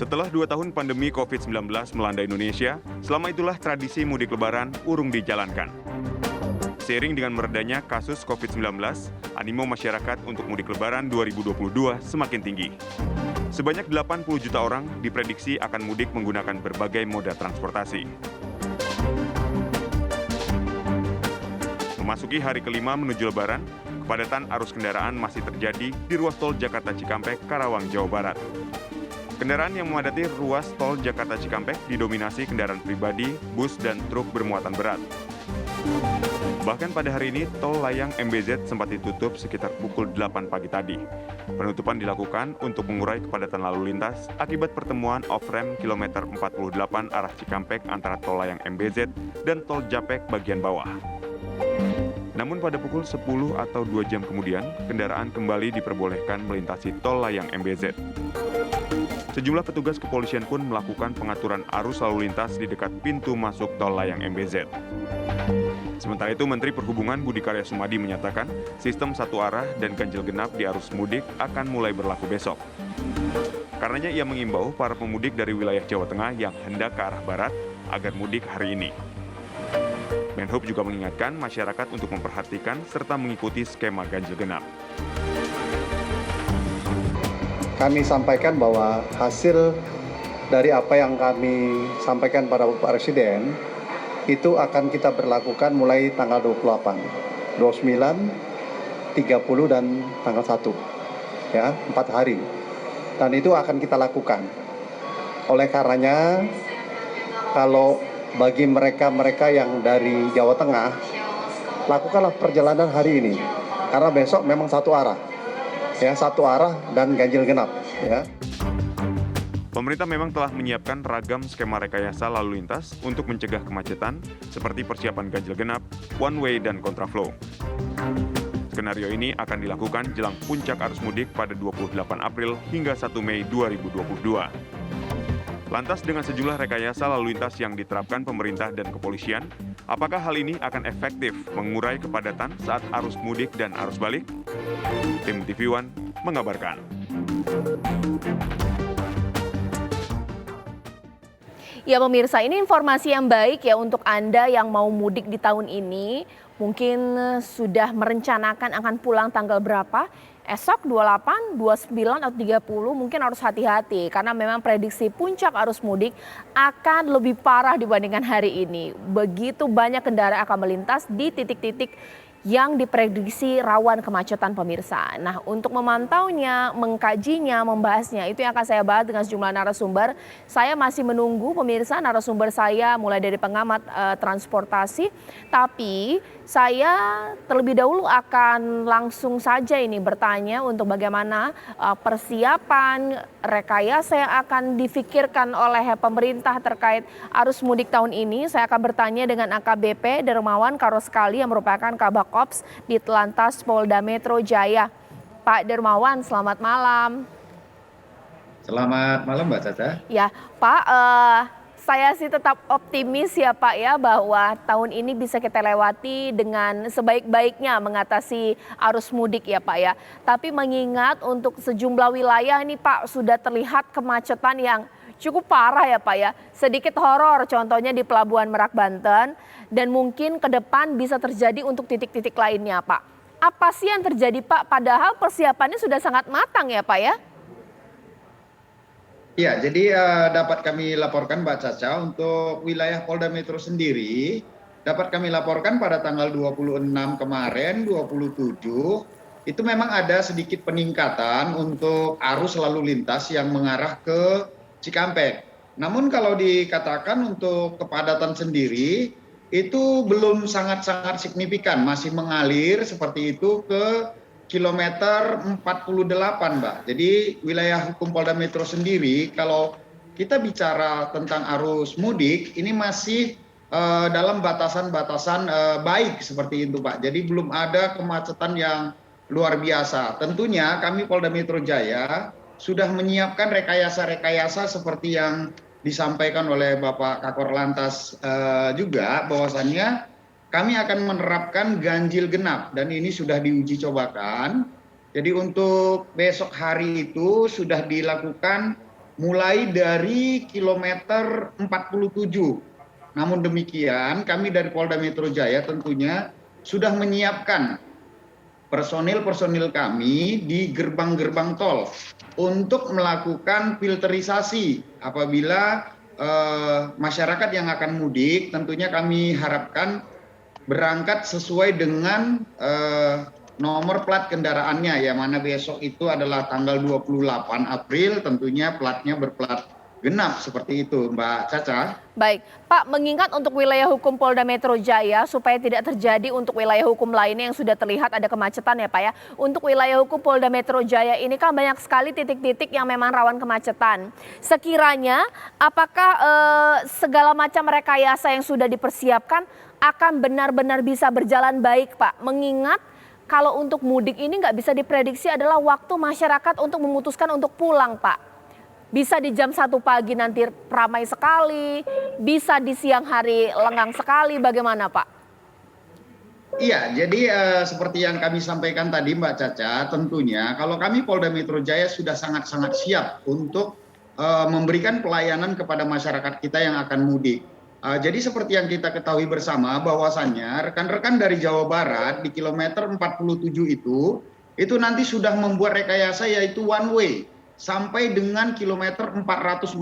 Setelah 2 tahun pandemi COVID-19 melanda Indonesia, selama itulah tradisi mudik lebaran urung dijalankan. Seiring dengan meredanya kasus COVID-19, animo masyarakat untuk mudik lebaran 2022 semakin tinggi. Sebanyak 80 juta orang diprediksi akan mudik menggunakan berbagai moda transportasi. Memasuki hari kelima menuju lebaran, kepadatan arus kendaraan masih terjadi di ruas tol Jakarta Cikampek, Karawang, Jawa Barat. Kendaraan yang memadati ruas tol Jakarta Cikampek didominasi kendaraan pribadi, bus, dan truk bermuatan berat. Bahkan pada hari ini, tol layang MBZ sempat ditutup sekitar pukul 8 pagi tadi. Penutupan dilakukan untuk mengurai kepadatan lalu lintas akibat pertemuan off-ramp kilometer 48 arah Cikampek antara tol layang MBZ dan tol Japek bagian bawah. Namun pada pukul 10 atau 2 jam kemudian, kendaraan kembali diperbolehkan melintasi tol layang MBZ. Sejumlah petugas kepolisian pun melakukan pengaturan arus lalu lintas di dekat pintu masuk tol layang MBZ. Sementara itu, Menteri Perhubungan Budi Karya Sumadi menyatakan sistem satu arah dan ganjil genap di arus mudik akan mulai berlaku besok. Karenanya ia mengimbau para pemudik dari wilayah Jawa Tengah yang hendak ke arah barat agar mudik hari ini. Menhub juga mengingatkan masyarakat untuk memperhatikan serta mengikuti skema ganjil genap. Kami sampaikan bahwa hasil dari apa yang kami sampaikan pada Bapak Presiden itu akan kita berlakukan mulai tanggal 28, 29, 30, dan tanggal 1. Ya, 4 hari. Dan itu akan kita lakukan. Oleh karenanya, kalau bagi mereka yang dari Jawa Tengah, lakukanlah perjalanan hari ini. Karena besok memang satu arah. Ya, satu arah dan ganjil genap. Ya. Pemerintah memang telah menyiapkan ragam skema rekayasa lalu lintas untuk mencegah kemacetan, seperti persiapan ganjil genap, one way, dan kontraflow. Skenario ini akan dilakukan jelang puncak arus mudik pada 28 April hingga 1 Mei 2022. Lantas dengan sejumlah rekayasa lalu lintas yang diterapkan pemerintah dan kepolisian, apakah hal ini akan efektif mengurai kepadatan saat arus mudik dan arus balik? Tim TV One mengabarkan. Ya pemirsa, ini informasi yang baik ya untuk Anda yang mau mudik di tahun ini. Mungkin sudah merencanakan akan pulang tanggal berapa? Esok 28, 29, atau 30 mungkin harus hati-hati. Karena memang prediksi puncak arus mudik akan lebih parah dibandingkan hari ini. Begitu banyak kendaraan akan melintas di titik-titik yang diprediksi rawan kemacetan pemirsa. Nah, untuk memantaunya, mengkajinya, membahasnya, itu yang akan saya bahas dengan sejumlah narasumber. Saya masih menunggu pemirsa narasumber saya mulai dari pengamat transportasi, tapi saya terlebih dahulu akan langsung saja ini bertanya untuk bagaimana persiapan rekayasa yang akan difikirkan oleh pemerintah terkait arus mudik tahun ini. Saya akan bertanya dengan AKBP Dermawan Karoskali yang merupakan Kabakops di Telantas Polda Metro Jaya. Pak Dermawan, selamat malam. Selamat malam Mbak Caca. Ya Pak, saya sih tetap optimis ya Pak ya bahwa tahun ini bisa kita lewati dengan sebaik-baiknya mengatasi arus mudik ya Pak ya. Tapi mengingat untuk sejumlah wilayah ini Pak sudah terlihat kemacetan yang cukup parah ya Pak ya. Sedikit horor contohnya di Pelabuhan Merak Banten dan mungkin ke depan bisa terjadi untuk titik-titik lainnya Pak. Apa sih yang terjadi Pak? Padahal persiapannya sudah sangat matang ya Pak ya. Ya, jadi dapat kami laporkan Mbak Caca untuk wilayah Polda Metro sendiri, dapat kami laporkan pada tanggal 26 kemarin, 27, itu memang ada sedikit peningkatan untuk arus lalu lintas yang mengarah ke Cikampek. Namun kalau dikatakan untuk kepadatan sendiri, itu belum sangat-sangat signifikan, masih mengalir seperti itu ke kilometer 48 Mbak. Jadi wilayah hukum Polda Metro sendiri kalau kita bicara tentang arus mudik ini masih dalam batasan-batasan baik seperti itu Pak. Jadi belum ada kemacetan yang luar biasa. Tentunya kami Polda Metro Jaya sudah menyiapkan rekayasa-rekayasa seperti yang disampaikan oleh Bapak Kakor Lantas juga bahwasannya kami akan menerapkan ganjil genap dan ini sudah diuji cobakan. Jadi untuk besok hari itu sudah dilakukan mulai dari kilometer 47. Namun demikian, kami dari Polda Metro Jaya tentunya sudah menyiapkan personil-personil kami di gerbang-gerbang tol untuk melakukan filterisasi apabila masyarakat yang akan mudik. Tentunya kami harapkan berangkat sesuai dengan nomor plat kendaraannya, yang mana besok itu adalah tanggal 28 April, tentunya platnya berplat genap, seperti itu Mbak Caca. Baik, Pak, mengingat untuk wilayah hukum Polda Metro Jaya supaya tidak terjadi untuk wilayah hukum lainnya yang sudah terlihat ada kemacetan ya Pak ya. Untuk wilayah hukum Polda Metro Jaya ini kan banyak sekali titik-titik yang memang rawan kemacetan. Sekiranya apakah segala macam rekayasa yang sudah dipersiapkan akan benar-benar bisa berjalan baik Pak? Mengingat kalau untuk mudik ini nggak bisa diprediksi adalah waktu masyarakat untuk memutuskan untuk pulang Pak. Bisa di jam 1 pagi nanti ramai sekali, bisa di siang hari lengang sekali, bagaimana Pak? Iya, jadi seperti yang kami sampaikan tadi Mbak Caca, tentunya kalau kami Polda Metro Jaya sudah sangat-sangat siap untuk memberikan pelayanan kepada masyarakat kita yang akan mudik. Jadi seperti yang kita ketahui bersama bahwasannya rekan-rekan dari Jawa Barat di kilometer 47 itu nanti sudah membuat rekayasa yaitu one way sampai dengan kilometer 414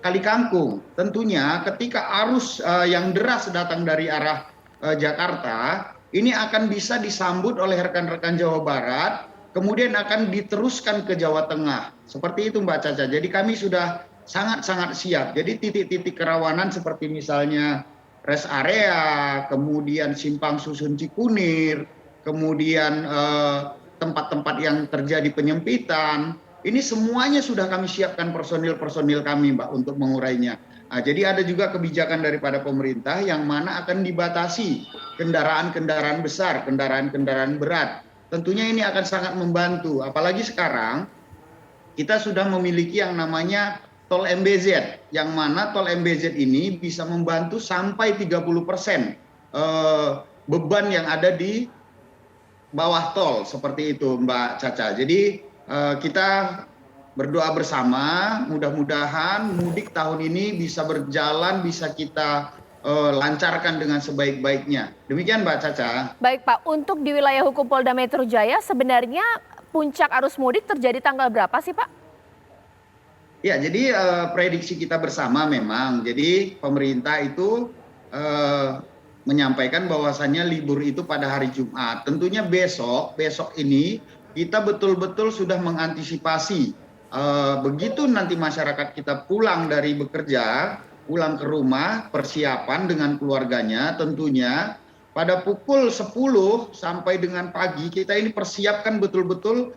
Kali Kangkung. Tentunya ketika arus yang deras datang dari arah Jakarta, ini akan bisa disambut oleh rekan-rekan Jawa Barat, kemudian akan diteruskan ke Jawa Tengah. Seperti itu Mbak Caca. Jadi kami sudah sangat-sangat siap. Jadi titik-titik kerawanan seperti misalnya rest area, kemudian simpang susun Cikunir, kemudian tempat-tempat yang terjadi penyempitan, ini semuanya sudah kami siapkan personil-personil kami Mbak untuk mengurainya. Jadi ada juga kebijakan daripada pemerintah yang mana akan dibatasi kendaraan-kendaraan besar, kendaraan-kendaraan berat. Tentunya ini akan sangat membantu, apalagi sekarang kita sudah memiliki yang namanya tol MBZ, yang mana tol MBZ ini bisa membantu sampai 30% beban yang ada di bawah tol, seperti itu Mbak Caca. Jadi kita berdoa bersama, mudah-mudahan mudik tahun ini bisa berjalan, bisa kita lancarkan dengan sebaik-baiknya. Demikian Mbak Caca. Baik Pak, untuk di wilayah hukum Polda Metro Jaya sebenarnya puncak arus mudik terjadi tanggal berapa sih Pak? Ya, jadi prediksi kita bersama memang, jadi pemerintah itu menyampaikan bahwasannya libur itu pada hari Jumat. Tentunya besok ini kita betul-betul sudah mengantisipasi begitu nanti masyarakat kita pulang dari bekerja, pulang ke rumah, persiapan dengan keluarganya tentunya pada pukul 10 sampai dengan pagi kita ini persiapkan betul-betul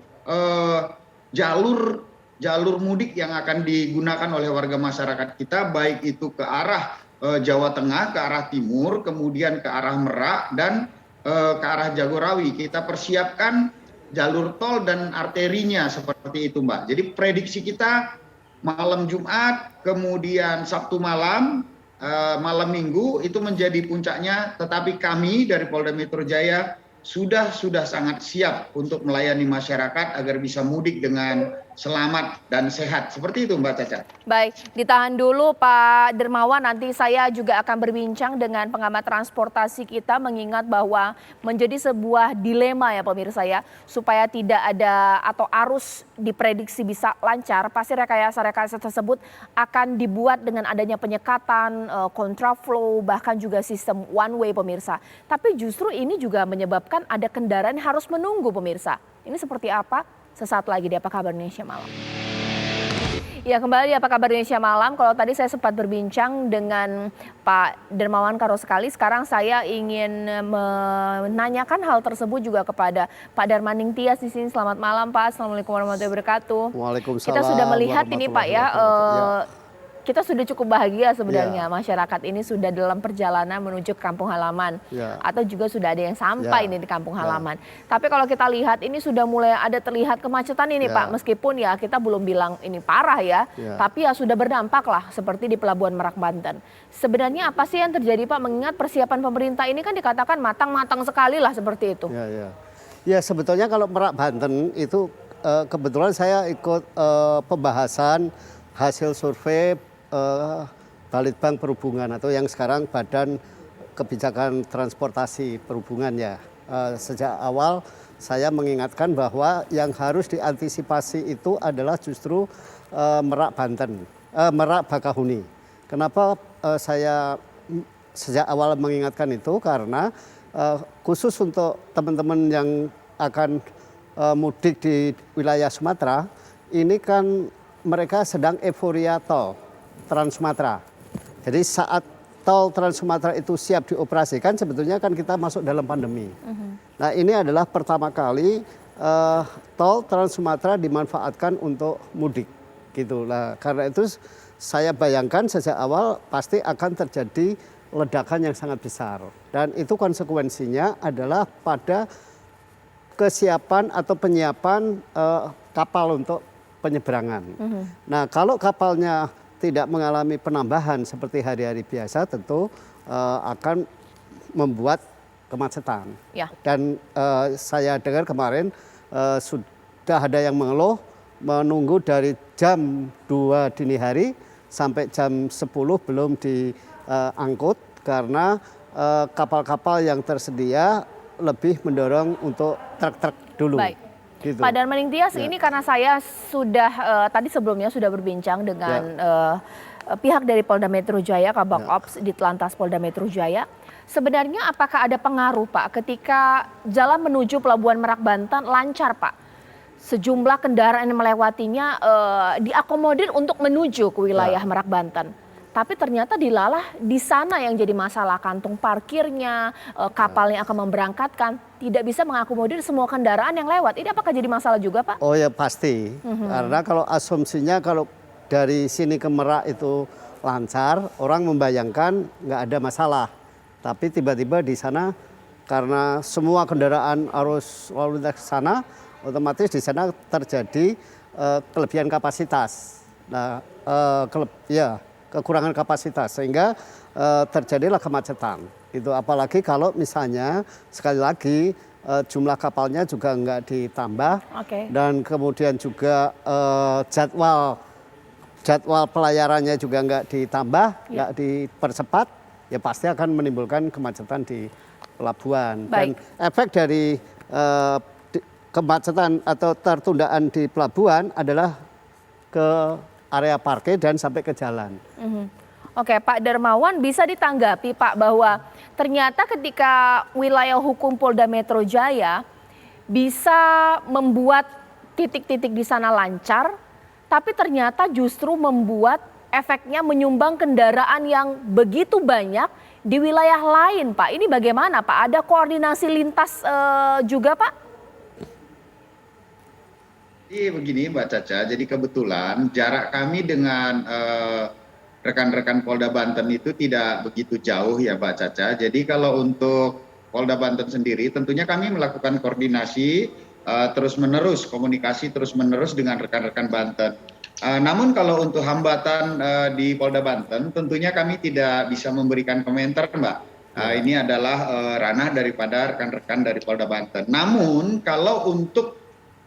jalur mudik yang akan digunakan oleh warga masyarakat kita, baik itu ke arah Jawa Tengah, ke arah timur, kemudian ke arah Merak dan ke arah Jagorawi. Kita persiapkan jalur tol dan arterinya seperti itu Mbak. Jadi prediksi kita malam Jumat, kemudian Sabtu malam, malam Minggu itu menjadi puncaknya. Tetapi kami dari Polda Metro Jaya sudah sangat siap untuk melayani masyarakat agar bisa mudik dengan selamat dan sehat. Seperti itu Mbak Caca. Baik, ditahan dulu Pak Dermawan, nanti saya juga akan berbincang dengan pengamat transportasi kita mengingat bahwa menjadi sebuah dilema ya pemirsa ya, supaya tidak ada atau arus diprediksi bisa lancar, pasti rekayasa-rekayasa tersebut akan dibuat dengan adanya penyekatan, kontraflow, bahkan juga sistem one way pemirsa. Tapi justru ini juga menyebabkan ada kendaraan yang harus menunggu pemirsa. Ini seperti apa? Sesaat lagi di Apa Kabar Indonesia Malam. Ya, kembali di Apa Kabar Indonesia Malam. Kalau tadi saya sempat berbincang dengan Pak Dermawan Karosekali, sekarang saya ingin menanyakan hal tersebut juga kepada Pak Darmaning Tias di sini. Selamat malam Pak. Assalamualaikum warahmatullahi wabarakatuh. Waalaikumsalam. Kita sudah melihat ini Pak ya. Kita sudah cukup bahagia sebenarnya, masyarakat ini sudah dalam perjalanan menuju ke kampung halaman, atau juga sudah ada yang sampai nih di kampung halaman. Tapi kalau kita lihat ini sudah mulai ada terlihat kemacetan ini Pak, meskipun ya kita belum bilang ini parah ya, tapi ya sudah berdampak lah seperti di Pelabuhan Merak Banten. Sebenarnya apa sih yang terjadi Pak, mengingat persiapan pemerintah ini kan dikatakan matang-matang sekali lah seperti itu. Ya sebetulnya kalau Merak Banten itu kebetulan saya ikut pembahasan hasil survei Balitbank Perhubungan atau yang sekarang Badan Kebijakan Transportasi Perhubungan ya. Sejak awal saya mengingatkan bahwa yang harus diantisipasi itu adalah justru Merak Banten, Merak Bakahuni. Kenapa saya sejak awal mengingatkan itu? Karena khusus untuk teman-teman yang akan mudik di wilayah Sumatera, ini kan mereka sedang euforia tol Trans Sumatera. Jadi saat tol Trans Sumatera itu siap dioperasikan, sebetulnya kan kita masuk dalam pandemi. Nah ini adalah pertama kali tol Trans Sumatera dimanfaatkan untuk mudik, gitu. Nah karena itu saya bayangkan sejak awal pasti akan terjadi ledakan yang sangat besar. Dan itu konsekuensinya adalah pada kesiapan atau penyiapan kapal untuk penyeberangan. Nah kalau kapalnya tidak mengalami penambahan seperti hari-hari biasa, tentu akan membuat kemacetan. Ya. Dan saya dengar kemarin sudah ada yang mengeluh menunggu dari jam 2 dini hari sampai jam 10 belum diangkut karena kapal-kapal yang tersedia lebih mendorong untuk truk-truk dulu. Baik. Gitu. Pak Darmaning Tias, ini karena saya sudah tadi sebelumnya sudah berbincang dengan pihak dari Polda Metro Jaya, Kabak Ops di Telantas Polda Metro Jaya. Sebenarnya apakah ada pengaruh Pak ketika jalan menuju Pelabuhan Merak Banten lancar Pak? Sejumlah kendaraan yang melewatinya diakomodir untuk menuju ke wilayah Merak Banten. Tapi ternyata dilalah di sana yang jadi masalah, kantung parkirnya, kapal yang akan memberangkatkan tidak bisa mengakomodir semua kendaraan yang lewat. Ini apakah jadi masalah juga Pak? Oh ya pasti, karena kalau asumsinya kalau dari sini ke Merak itu lancar, orang membayangkan nggak ada masalah. Tapi tiba-tiba di sana karena semua kendaraan arus lalu lintas ke sana, otomatis di sana terjadi kelebihan kapasitas. Nah, kekurangan kapasitas sehingga terjadilah kemacetan. Itu apalagi kalau misalnya sekali lagi jumlah kapalnya juga enggak ditambah dan kemudian juga jadwal pelayarannya juga enggak ditambah, enggak dipercepat, ya pasti akan menimbulkan kemacetan di pelabuhan. Dan efek dari kemacetan atau tertundaan di pelabuhan adalah ke area parkir dan sampai ke jalan. Oke, Pak Darmawan, bisa ditanggapi Pak bahwa ternyata ketika wilayah hukum Polda Metro Jaya bisa membuat titik-titik di sana lancar, tapi ternyata justru membuat efeknya menyumbang kendaraan yang begitu banyak di wilayah lain Pak. Ini bagaimana Pak? Ada koordinasi lintas juga Pak? Begini Mbak Caca, jadi kebetulan jarak kami dengan rekan-rekan Polda Banten itu tidak begitu jauh ya Mbak Caca. Jadi kalau untuk Polda Banten sendiri tentunya kami melakukan koordinasi terus-menerus, komunikasi terus-menerus dengan rekan-rekan Banten. Namun kalau untuk hambatan di Polda Banten tentunya kami tidak bisa memberikan komentar Mbak. Ini adalah ranah daripada rekan-rekan dari Polda Banten. Namun kalau untuk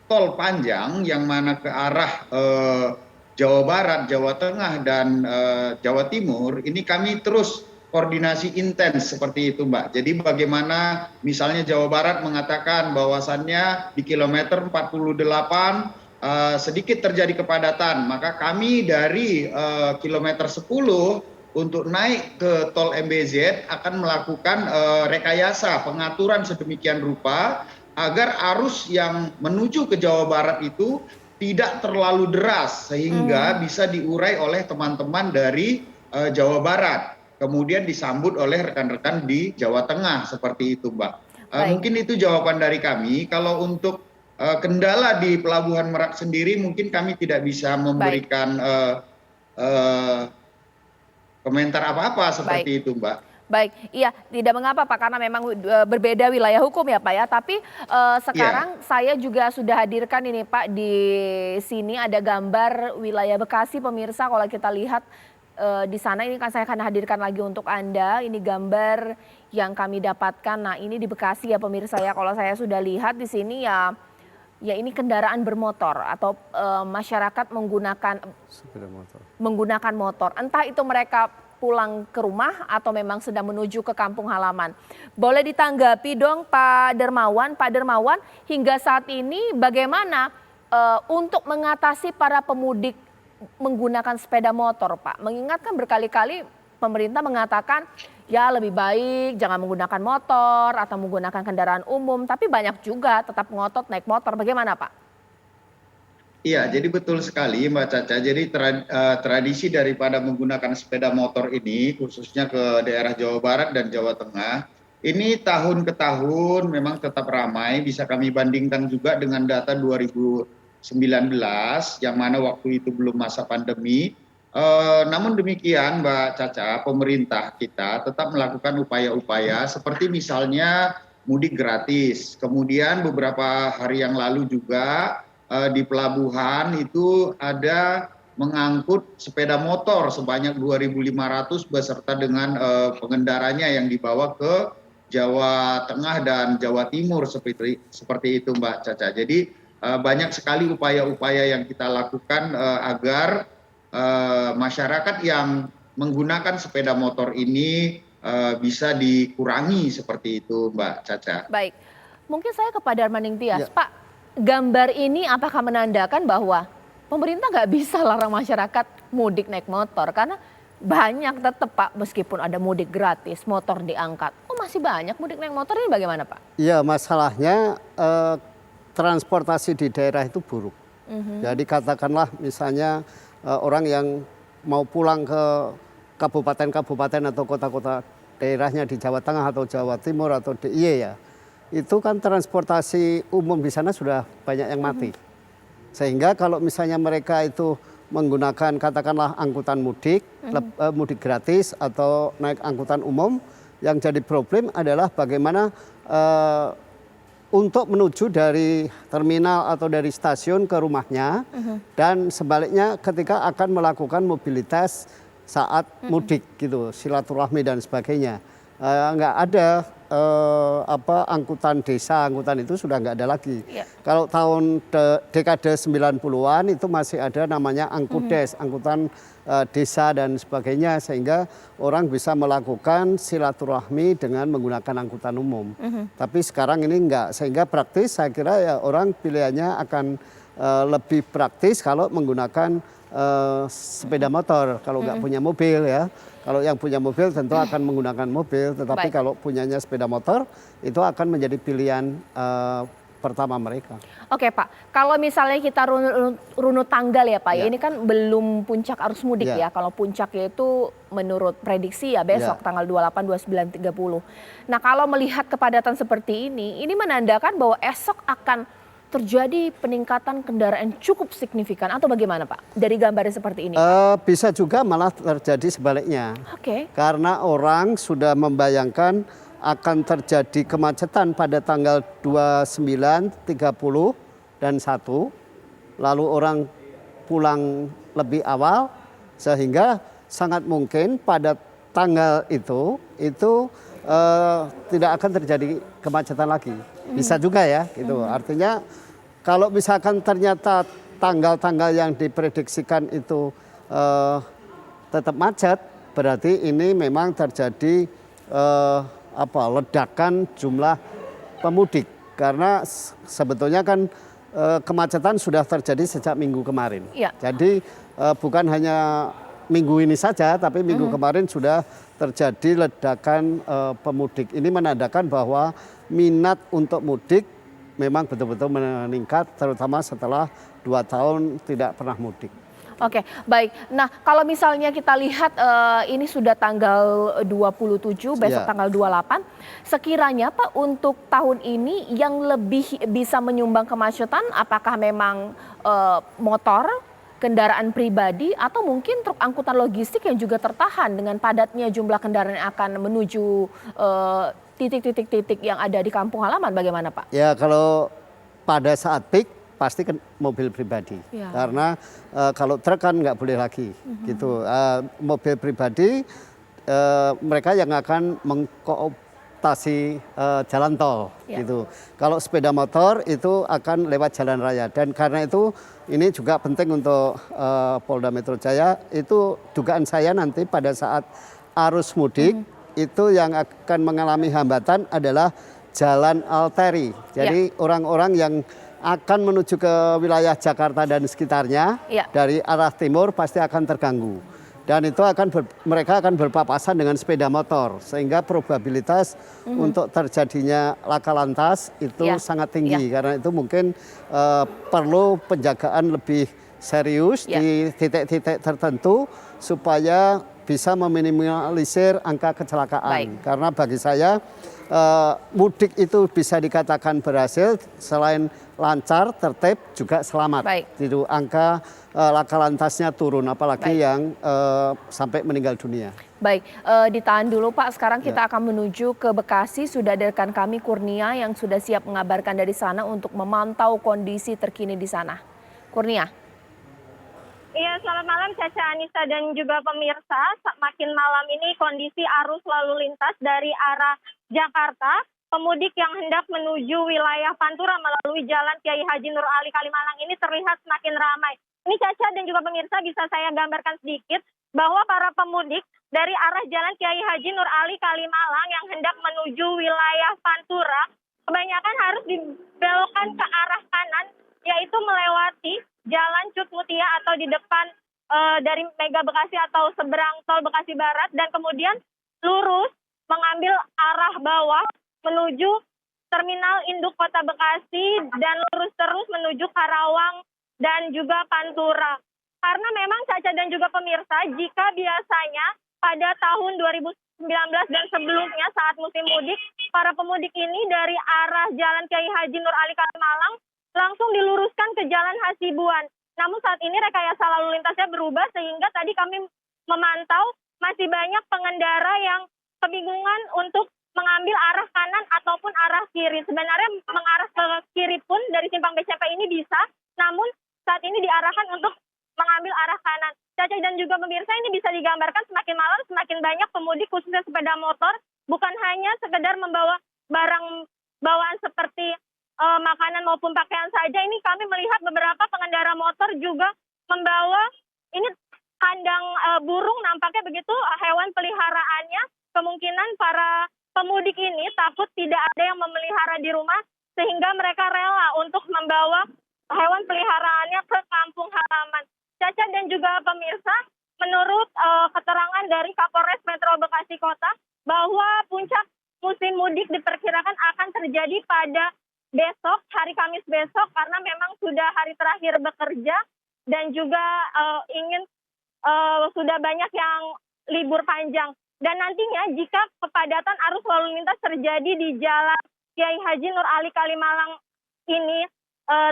tol panjang yang mana ke arah Jawa Barat, Jawa Tengah, dan Jawa Timur, ini kami terus koordinasi intens seperti itu Mbak. Jadi bagaimana misalnya Jawa Barat mengatakan bahwasannya di kilometer 48 sedikit terjadi kepadatan, maka kami dari kilometer 10 untuk naik ke tol MBZ akan melakukan rekayasa pengaturan sedemikian rupa agar arus yang menuju ke Jawa Barat itu tidak terlalu deras sehingga bisa diurai oleh teman-teman dari Jawa Barat. Kemudian disambut oleh rekan-rekan di Jawa Tengah seperti itu Mbak. Mungkin itu jawaban dari kami. Kalau untuk kendala di Pelabuhan Merak sendiri mungkin kami tidak bisa memberikan komentar apa-apa seperti itu Mbak. Baik, iya tidak mengapa Pak karena memang berbeda wilayah hukum ya Pak ya. Tapi sekarang saya juga sudah hadirkan ini Pak di sini ada gambar wilayah Bekasi pemirsa kalau kita lihat di sana ini kan saya akan hadirkan lagi untuk Anda. Ini gambar yang kami dapatkan. Nah ini di Bekasi ya pemirsa ya kalau saya sudah lihat di sini ya ya ini kendaraan bermotor atau masyarakat menggunakan motor. Entah itu mereka pulang ke rumah atau memang sedang menuju ke kampung halaman. Boleh ditanggapi dong Pak Dermawan. Pak Dermawan, hingga saat ini bagaimana untuk mengatasi para pemudik menggunakan sepeda motor, Pak? Mengingatkan berkali-kali pemerintah mengatakan ya lebih baik jangan menggunakan motor atau menggunakan kendaraan umum, tapi banyak juga tetap ngotot naik motor. Bagaimana, Pak? Iya, jadi betul sekali Mbak Caca. Jadi tradisi daripada menggunakan sepeda motor ini, khususnya ke daerah Jawa Barat dan Jawa Tengah, ini tahun ke tahun memang tetap ramai. Bisa kami bandingkan juga dengan data 2019, yang mana waktu itu belum masa pandemi. Namun demikian Mbak Caca, pemerintah kita tetap melakukan upaya-upaya seperti misalnya mudik gratis. Kemudian beberapa hari yang lalu juga di pelabuhan itu ada mengangkut sepeda motor sebanyak 2.500 beserta dengan pengendaranya yang dibawa ke Jawa Tengah dan Jawa Timur seperti itu Mbak Caca. Jadi banyak sekali upaya-upaya yang kita lakukan agar masyarakat yang menggunakan sepeda motor ini bisa dikurangi seperti itu Mbak Caca. Baik, mungkin saya ke Pak Darmaning Tias. Ya. Pak, gambar ini apakah menandakan bahwa pemerintah nggak bisa larang masyarakat mudik naik motor? Karena banyak tetap Pak, meskipun ada mudik gratis, motor diangkat. Oh masih banyak mudik naik motor, ini bagaimana Pak? Iya, masalahnya transportasi di daerah itu buruk. Jadi katakanlah misalnya orang yang mau pulang ke kabupaten-kabupaten atau kota-kota daerahnya di Jawa Tengah atau Jawa Timur atau DIY ya, itu kan transportasi umum di sana sudah banyak yang mati. Sehingga kalau misalnya mereka itu menggunakan katakanlah angkutan mudik, mudik gratis atau naik angkutan umum, yang jadi problem adalah bagaimana untuk menuju dari terminal atau dari stasiun ke rumahnya dan sebaliknya ketika akan melakukan mobilitas saat mudik gitu, silaturahmi dan sebagainya. Nggak ada angkutan desa, angkutan itu sudah nggak ada lagi. Ya. Kalau tahun dekade 90-an itu masih ada namanya angkudes, angkutan desa dan sebagainya, sehingga orang bisa melakukan silaturahmi dengan menggunakan angkutan umum. Tapi sekarang ini enggak, sehingga praktis saya kira ya orang pilihannya akan lebih praktis kalau menggunakan sepeda motor, kalau nggak punya mobil ya. Kalau yang punya mobil tentu akan menggunakan mobil, tetapi Baik. kalau punyanya sepeda motor itu akan menjadi pilihan pertama mereka. Oke Pak, kalau misalnya kita runut tanggal ya Pak, Ya. ini kan belum puncak arus mudik ya. Ya. Kalau puncaknya itu menurut prediksi ya besok Ya. tanggal 28, 29, 30. Nah kalau melihat kepadatan seperti ini menandakan bahwa esok akan terjadi peningkatan kendaraan cukup signifikan atau bagaimana Pak? Dari gambarnya seperti ini. Bisa juga malah terjadi sebaliknya. Oke. Karena orang sudah membayangkan akan terjadi kemacetan pada tanggal 29, 30, dan 1. Lalu orang pulang lebih awal sehingga sangat mungkin pada tanggal itu tidak akan terjadi kemacetan lagi. Bisa juga ya gitu. Artinya kalau misalkan ternyata tanggal-tanggal yang diprediksikan itu tetap macet, berarti ini memang terjadi ledakan jumlah pemudik. Karena sebetulnya kan kemacetan sudah terjadi sejak minggu kemarin. Ya. Jadi bukan hanya minggu ini saja, tapi minggu kemarin sudah terjadi ledakan pemudik. Ini menandakan bahwa minat untuk mudik memang betul-betul meningkat, terutama setelah 2 tahun tidak pernah mudik. Oke, baik. Nah, kalau misalnya kita lihat ini sudah tanggal 27, besok Ya. tanggal 28. Sekiranya Pak untuk tahun ini yang lebih bisa menyumbang kemacetan apakah memang motor, kendaraan pribadi atau mungkin truk angkutan logistik yang juga tertahan dengan padatnya jumlah kendaraan yang akan menuju titik-titik yang ada di kampung halaman, bagaimana Pak? Ya kalau pada saat peak pasti kan mobil pribadi. Ya. Karena kalau truk kan nggak boleh lagi gitu. Mobil pribadi mereka yang akan melintasi jalan tol Ya. gitu. Kalau sepeda motor itu akan lewat jalan raya dan karena itu ini juga penting untuk Polda Metro Jaya. Itu dugaan saya nanti pada saat arus mudik itu yang akan mengalami hambatan adalah jalan arteri. Jadi orang-orang yang akan menuju ke wilayah Jakarta dan sekitarnya dari arah timur pasti akan terganggu. Dan itu mereka akan berpapasan dengan sepeda motor sehingga probabilitas untuk terjadinya laka lantas itu sangat tinggi karena itu mungkin perlu penjagaan lebih serius di titik-titik tertentu supaya bisa meminimalisir angka kecelakaan. Karena bagi saya mudik itu bisa dikatakan berhasil selain lancar, tertib juga selamat. Itu angka laka lantasnya turun, apalagi yang sampai meninggal dunia. Baik, ditahan dulu Pak. Sekarang kita akan menuju ke Bekasi. Sudah ada rekan kami Kurnia yang sudah siap mengabarkan dari sana untuk memantau kondisi terkini di sana. Kurnia. Iya, selamat malam Caca, Anissa dan juga pemirsa. Makin malam ini kondisi arus lalu lintas dari arah Jakarta, pemudik yang hendak menuju wilayah Pantura melalui Jalan Kiai Haji Nur Ali Kalimalang ini terlihat semakin ramai. Ini Caca dan juga pemirsa bisa saya gambarkan sedikit bahwa para pemudik dari arah Jalan Kiai Haji Nur Ali Kalimalang yang hendak menuju wilayah Pantura kebanyakan harus dibelokkan ke arah kanan, yaitu melewati Jalan Cut Mutia atau di depan dari Mega Bekasi atau seberang tol Bekasi Barat dan kemudian lurus mengambil arah bawah menuju Terminal Induk Kota Bekasi dan lurus terus menuju Karawang dan juga Pantura. Karena memang Caca dan juga pemirsa, jika biasanya pada tahun 2019 dan sebelumnya saat musim mudik, para pemudik ini dari arah Jalan Kiai Haji Nur Ali Kalimalang langsung diluruskan ke Jalan Hasibuan. Namun saat ini rekayasa lalu lintasnya berubah sehingga tadi kami memantau masih banyak pengendara yang kebingungan untuk mengambil arah kanan ataupun arah kiri. Sebenarnya mengarah ke kiri pun dari simpang BCP ini bisa, namun saat ini diarahkan untuk mengambil arah kanan. Caca dan juga pemirsa, ini bisa digambarkan semakin malam semakin banyak pemudik khususnya sepeda motor bukan hanya sekedar membawa barang bawaan seperti makanan maupun pakaian saja. Ini kami melihat beberapa pengendara motor juga membawa ini kandang burung, nampaknya begitu hewan peliharaannya. Kemungkinan para pemudik ini takut tidak ada yang memelihara di rumah sehingga mereka rela untuk membawa hewan peliharaannya ke kampung halaman. Caca dan juga pemirsa, menurut keterangan dari Kapolres Metro Bekasi Kota bahwa puncak musim mudik diperkirakan akan terjadi pada besok, hari Kamis besok, karena memang sudah hari terakhir bekerja dan juga sudah banyak yang libur panjang. Dan nantinya jika kepadatan arus lalu lintas terjadi di Jalan Kiai Haji Nur Ali Kalimalang ini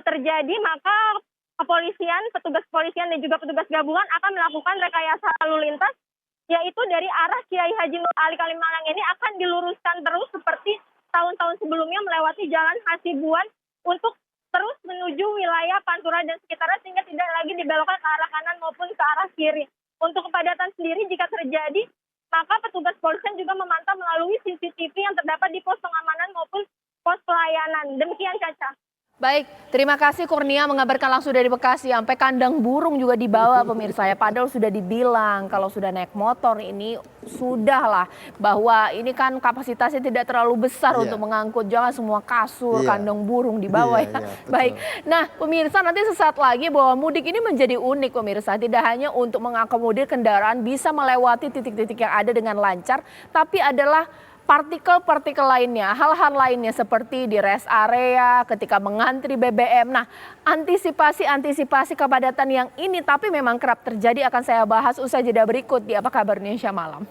terjadi, maka kepolisian, petugas kepolisian dan juga petugas gabungan akan melakukan rekayasa lalu lintas, yaitu dari arah Kiai Haji Nur Ali Kalimalang ini akan diluruskan terus seperti tahun-tahun sebelumnya melewati Jalan Hasibuan untuk terus menuju wilayah Pantura dan sekitarnya sehingga tidak lagi dibelokkan ke arah kanan maupun ke arah kiri. Untuk kepadatan sendiri jika terjadi, maka petugas kepolisian juga memantau melalui CCTV yang terdapat di pos pengamanan maupun pos pelayanan. Demikian Caca. Baik, terima kasih Kurnia mengabarkan langsung dari Bekasi. Sampai kandang burung juga dibawa pemirsa ya. Padahal sudah dibilang kalau sudah naik motor ini sudahlah bahwa ini kan kapasitasnya tidak terlalu besar untuk mengangkut. Jangan semua kasur, kandang burung dibawa ya. Baik, nah pemirsa nanti sesaat lagi bahwa mudik ini menjadi unik pemirsa. Tidak hanya untuk mengakomodir kendaraan bisa melewati titik-titik yang ada dengan lancar, tapi adalah partikel-partikel lainnya, hal-hal lainnya seperti di rest area, ketika mengantri BBM. Nah, antisipasi kepadatan yang ini tapi memang kerap terjadi akan saya bahas usai jeda berikut di Apa Kabar Indonesia Malam.